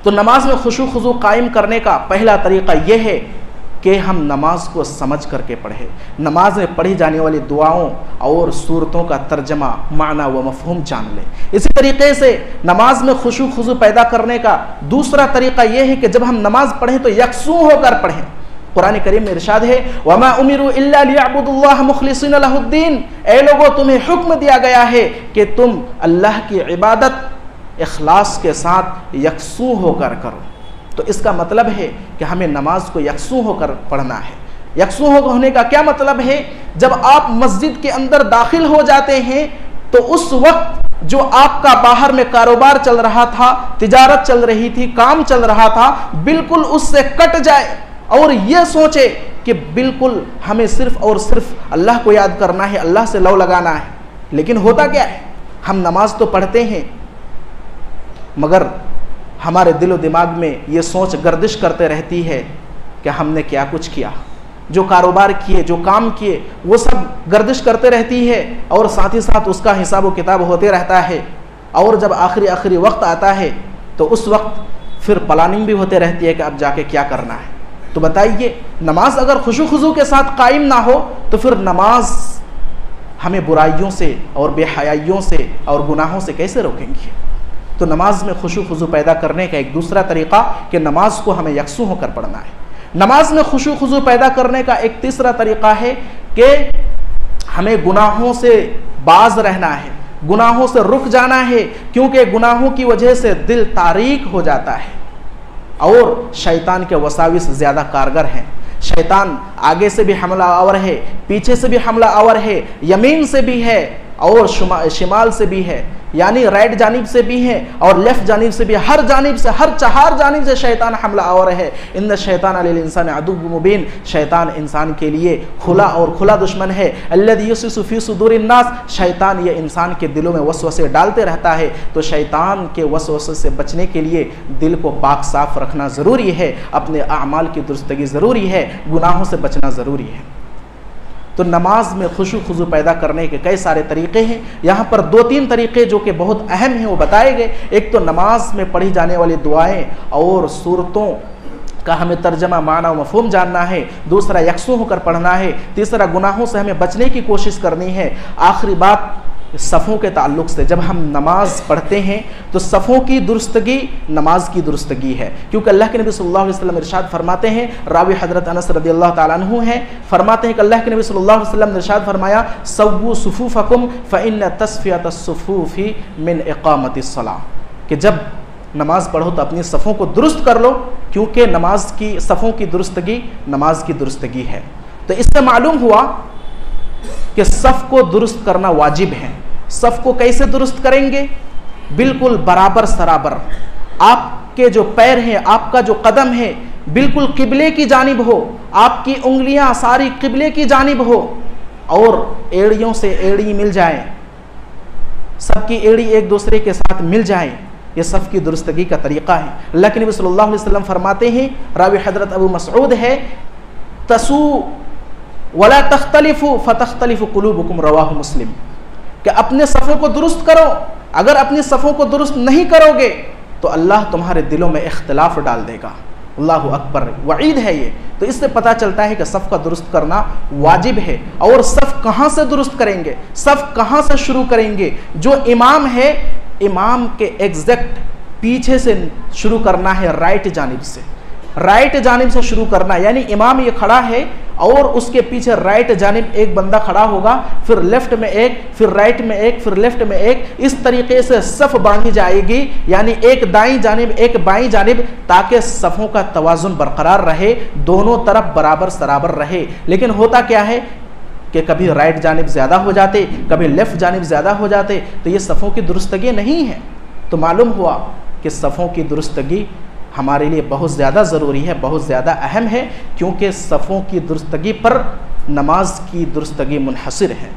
तो नमाज में खुशू खुजू कायम करने का पहला तरीका यह है कि हम नमाज को समझ करके पढ़ें। नमाज में पढ़ी जाने वाली दुआओं और सूरतों का तर्जमा, माना व मफहूम जान लें। इसी तरीके से नमाज में खुशू खुजू पैदा करने का दूसरा तरीका यह है कि जब हम नमाज पढ़ें तो यकसू होकर पढ़ें। कुरान करीम में इरशाद है, वमा उमिरु इल्ला लियअबुदुल्लाह मुखलिसीन लहुद्दीन, ए लोगों तुम्हें हुक्म दिया गया है कि तुम अल्लाह की इबादत इखलास के साथ यकसू होकर करो। तो इसका मतलब है कि हमें नमाज को यकसू होकर पढ़ना है। यकसू होने का क्या मतलब है? जब आप मस्जिद के अंदर दाखिल हो जाते हैं तो उस वक्त जो आपका बाहर में कारोबार चल रहा था, तिजारत चल रही थी, काम चल रहा था, बिल्कुल उससे कट जाए और यह सोचे कि बिल्कुल हमें सिर्फ और सिर्फ अल्लाह को याद करना है, अल्लाह से लौ लगाना है। लेकिन होता क्या है, हम नमाज तो पढ़ते हैं मगर हमारे दिलो दिमाग में ये सोच गर्दिश करते रहती है कि हमने क्या कुछ किया, जो कारोबार किए, जो काम किए, वो सब गर्दिश करते रहती है और साथ ही साथ उसका हिसाब व किताब होते रहता है। और जब आखिरी वक्त आता है तो उस वक्त फिर प्लानिंग भी होते रहती है कि अब जाके क्या करना है। तो बताइए, नमाज अगर खुशू खुजू के साथ कायम ना हो तो फिर नमाज हमें बुराइयों से और बेहयाइयों से और गुनाहों से कैसे रोकेंगी? तो नमाज में खुशू खुजू पैदा करने का एक दूसरा तरीका कि नमाज को हमें यकसू होकर पढ़ना है। नमाज में खुशू खुजू पैदा करने का एक तीसरा तरीका है कि हमें गुनाहों से बाज रहना है, गुनाहों से रुक जाना है, क्योंकि गुनाहों की वजह से दिल तारीक हो जाता है और शैतान के वसाविस ज़्यादा कारगर हैं। शैतान आगे से भी हमला आवर है, पीछे से भी हमला आवर है, यमीन से भी है और शिमाल से भी है, यानी राइट जानिब से भी है और लेफ्ट जानिब से भी, हर जानिब से, हर चार जानिब से शैतान हमला आवर है। इन्न शैतान लिल इंसान अदुव्वुम मुबीन, शैतान इंसान के लिए खुला दुश्मन है। अल्लज़ी युस्विसु फी सुदूरिन नास, शैतान ये इंसान के दिलों में वसवसे डालते रहता है। तो शैतान के वसवसे से बचने के लिए दिल को पाक साफ रखना ज़रूरी है, अपने आमाल की दुरुस्तगी ज़रूरी है, गुनाहों से बचना ज़रूरी है। तो नमाज में खुशू खुजू पैदा करने के कई सारे तरीक़े हैं। यहाँ पर 2-3 तरीक़े जो कि बहुत अहम हैं वो बताए गए। एक तो नमाज में पढ़ी जाने वाली दुआएं और सूरतों का हमें तर्जमा, माना व मफहूम जानना है। दूसरा यकसू होकर पढ़ना है। तीसरा गुनाहों से हमें बचने की कोशिश करनी है। आखिरी बात सफ़ों के ताल्लुक़ से, जब हम नमाज पढ़ते हैं तो सफ़ों की दुरुस्तगी नमाज की दुरुस्तगी है, क्योंकि अल्लाह के नबी सल्लल्लाहु अलैहि वसल्लम इरशाद फरमाते हैं, रावी हज़रत अनस रज़ियल्लाहु ताला अन्हु हैं, फरमाते हैं कि अल्लाह के नबी सल्लल्लाहु अलैहि वसल्लम ने इरशाद फरमाया, सव्वू सुफूफकुम फ़इन्न तस्फ़ियतस सुफूफ़ी मिन इक़ामतिस सलाह, कि जब नमाज पढ़ो तो अपनी सफ़ों को दुरुस्त कर लो, क्योंकि नमाज की सफ़ों की दुरुस्तगी नमाज की दुरुस्तगी है। तो इससे मालूम हुआ कि सफ़ को दुरुस्त करना वाजिब है। सफ़ को कैसे दुरुस्त करेंगे? बिल्कुल बराबर सराबर, आपके जो पैर हैं, आपका जो कदम है बिल्कुल किबले की जानिब हो, आपकी उंगलियां सारी किबले की जानिब हो और एड़ियों से एड़ी मिल जाए, सबकी एड़ी एक दूसरे के साथ मिल जाए। ये सफ़ की दुरुस्तगी का तरीक़ा है। अल्लाह के नबी सल्लल्लाहु अलैहि वसल्लम फरमाते हैं, रावी हज़रत अबू मसऊद है, तसू वला तख्तलिफु फतख्तलिफु कुलूबुकुम, रवाहु मुस्लिम, कि अपने सफ़ों को दुरुस्त करो। अगर अपनी सफ़ों को दुरुस्त नहीं करोगे तो अल्लाह तुम्हारे दिलों में इख्तिलाफ डाल देगा। अल्लाहु अकबर, वईद है ये। तो इससे पता चलता है कि सफ़ का दुरुस्त करना वाजिब है। और सफ़ कहाँ से दुरुस्त करेंगे, सफ़ कहाँ से शुरू करेंगे? जो इमाम है, इमाम के एग्जैक्ट पीछे से शुरू करना है, राइट जानिब से, राइट जानिब से शुरू करना। यानी इमाम ये खड़ा है और उसके पीछे राइट जानिब एक बंदा खड़ा होगा, फिर लेफ्ट में एक, फिर राइट में एक, फिर लेफ्ट में एक, इस तरीके से सफ़ बांधी जाएगी, यानी एक दाईं जानिब एक बाईं जानिब, ताकि सफ़ों का तवाज़ुन बरकरार रहे, दोनों तरफ बराबर सराबर रहे। लेकिन होता क्या है कि कभी राइट जानिब ज़्यादा हो जाते, कभी लेफ्ट जानिब ज़्यादा हो जाते, तो ये सफ़ों की दुरुस्तगी नहीं है। तो मालूम हुआ कि सफ़ों की दुरुस्तगी हमारे लिए बहुत ज़्यादा ज़रूरी है, बहुत ज़्यादा अहम है, क्योंकि सफ़ों की दुरुस्तगी पर नमाज की दुरुस्तगी मुनहसिर है।